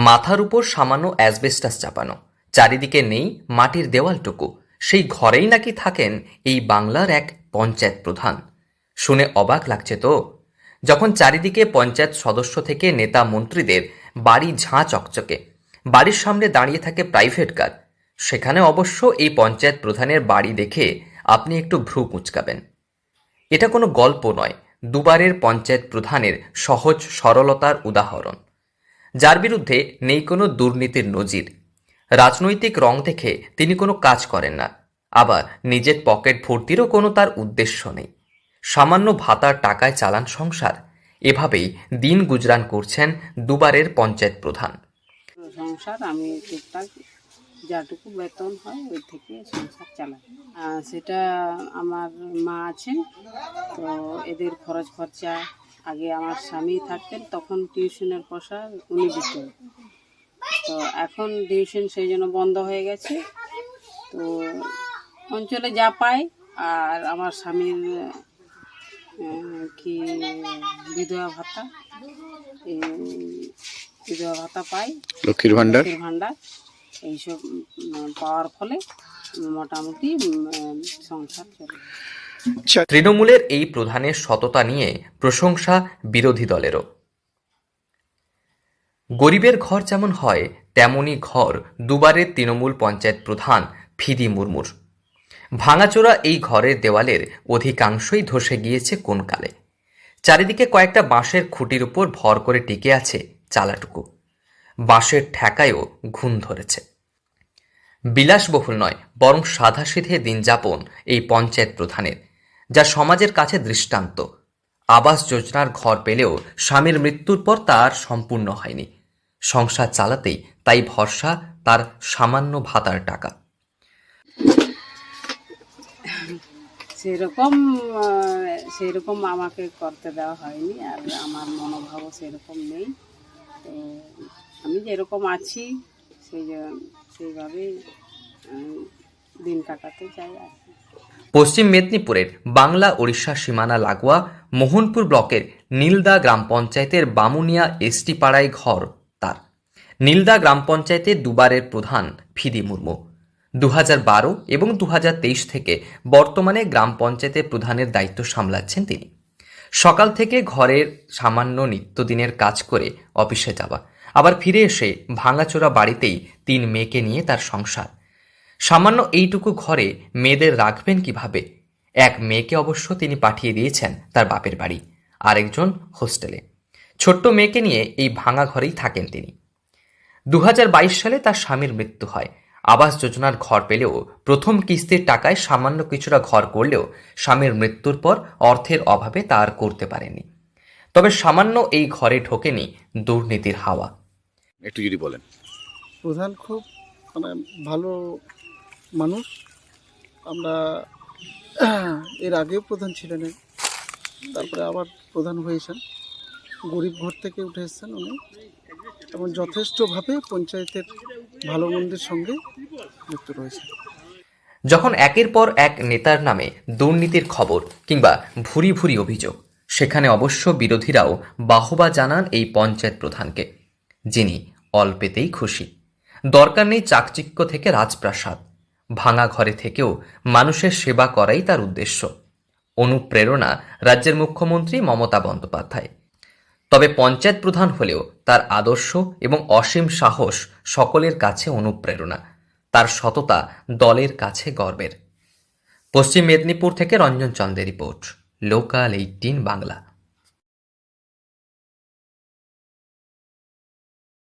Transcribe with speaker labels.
Speaker 1: মাথার উপর সামান্য অ্যাসবেস্টাস চাপানো, চারিদিকে নেই মাটির দেওয়ালটুকু, সেই ঘরেই নাকি থাকেন এই বাংলার এক পঞ্চায়েত প্রধান। শুনে অবাক লাগছে তো। যখন চারিদিকে পঞ্চায়েত সদস্য থেকে নেতা মন্ত্রীদের বাড়ি ঝাঁ চকচকে, বাড়ির সামনে দাঁড়িয়ে থাকে প্রাইভেট কার, সেখানে অবশ্য এই পঞ্চায়েত প্রধানের বাড়ি দেখে আপনি একটু ভ্রু কুঁচকাবেন। এটা কোনো গল্প নয়, দুবারের পঞ্চায়েত প্রধানের সহজ সরলতার উদাহরণ, যার বিরুদ্ধে নেই কোনো দুর্নীতির নজির। রাজনৈতিক রং দেখে তিনি কোনো কাজ করেন না, আবার নিজের পকেট ভর্তিরও কোনো তার উদ্দেশ্য নেই। সামান্য ভাতার টাকায় চালান সংসার, এভাবেই দিন গুজরান করছেন দুবারের পঞ্চায়েত প্রধান।
Speaker 2: সংসার আমি টুকটাক যাটুকু বেতন হয় ওই থেকে সংসার চালাই। সেটা আমার মা আছেন, তো এদের খরচ খরচা, আগে আমার স্বামী থাকতেন তখন টিউশনের পয়সা উনি দিতেন, তো এখন টিউশন সেই জন্য বন্ধ হয়ে গেছে। তো অঞ্চলে যা পাই, আর আমার স্বামীর কি বিধবা ভাতা, এই বিধবা ভাতা পাই, লক্ষ্মীর ভাণ্ডার এইসব পাওয়ার ফলে মোটামুটি সংসার চলে।
Speaker 1: তৃণমূলের এই প্রধানের সততা নিয়ে প্রশংসা বিরোধী দলেরও। গরিবের ঘর যেমন হয় তেমনই ঘর দুবারের তৃণমূল পঞ্চায়েত প্রধান ফিদি মুর্মুর। ভাঙাচোরা এই ঘরের দেওয়ালের অধিকাংশই ধসে গিয়েছে কোন কালে। চারিদিকে কয়েকটা বাঁশের খুঁটির উপর ভর করে টিকে আছে চালাটুকু, বাঁশের ঠেকায়ও ঘুণ ধরেছে। বিলাসবহুল নয়, বরং সাধাসিধে দিন যাপন এই পঞ্চায়েত প্রধানের, যা সমাজের কাছে দৃষ্টান্ত। আবাস যোজনার ঘর পেলেও স্বামীর মৃত্যুর পর তার সম্পূর্ণ হয়নি। সংসার চালাতেই তাই ভরসা তার সামান্য ভাতার টাকা।
Speaker 2: সেরকম আমাকে করতে দেওয়া হয়নি, আর আমার মনোভাবও সেরকম নেই। তো আমি যেরকম আছি সেইভাবেই দিন কাটাতে চাই আর কি।
Speaker 1: পশ্চিম মেদিনীপুরের বাংলা ওড়িশা সীমানা লাগোয়া মোহনপুর ব্লকের নীলদা গ্রাম পঞ্চায়েতের বামুনিয়া এসটি পাড়ায় ঘর তার। নীলদা গ্রাম পঞ্চায়েতের দুবারের প্রধান ফিদি মুর্মু। 2012 এবং 2023 থেকে বর্তমানে গ্রাম পঞ্চায়েতের প্রধানের দায়িত্ব সামলাচ্ছেন তিনি। সকাল থেকে ঘরের সামান্য নিত্যদিনের কাজ করে অফিসে যাওয়া, আবার ফিরে এসে ভাঙাচোরা বাড়িতেই 3 মেয়েকে নিয়ে তার সংসার। সামান্য এইটুকু ঘরে মেয়েদের রাখবেন কিভাবে? এক মেয়েকে অবশ্য তিনি পাঠিয়ে দিয়েছেন তার বাপের বাড়ি, আরেকজন হোস্টেলে। ছোট্ট মেয়েকে নিয়ে এই ভাঙা ঘরেই থাকেন তিনি। 2022 সালে তার স্বামীর মৃত্যু হয়। আবাস যোজনার ঘর পেলেও প্রথম কিস্তির টাকায় সামান্য কিছুটা ঘর করলেও স্বামীর মৃত্যুর পর অর্থের অভাবে তা আর করতে পারেনি। তবে সামান্য এই ঘরে ঢোকেনি দুর্নীতির হাওয়া।
Speaker 3: একটু যদি বলেন।
Speaker 4: প্রধান খুব ভালো মানুষ। আমরা এর আগেও প্রধান ছিলেন, তারপরে আবার প্রধান হয়েছেন। গরিব ঘর থেকে উঠে এসেছেন উনি, এবং যথেষ্টভাবে পঞ্চায়েতের ভালো মন্দের সঙ্গে যুক্ত রয়েছে।
Speaker 1: যখন একের পর এক নেতার নামে দুর্নীতির খবর কিংবা ভুরি ভুরি অভিযোগ, সেখানে অবশ্য বিরোধীরাও বাহবা জানান এই পঞ্চায়েত প্রধানকে, যিনি অল্পেতেই খুশি। দরকার নেই চাকচিক্য থেকে রাজপ্রাসাদ, ভাঙা ঘরে থেকেও মানুষের সেবা করাই তার উদ্দেশ্য। অনুপ্রেরণা রাজ্যের মুখ্যমন্ত্রী মমতা বন্দ্যোপাধ্যায়। তবে পঞ্চায়েত প্রধান হলেও তার আদর্শ এবং অসীম সাহস সকলের কাছে অনুপ্রেরণা, তার সততা দলের কাছে গর্বের। পশ্চিম মেদিনীপুর থেকে রঞ্জন চন্দের রিপোর্ট, লোকাল 18 বাংলা।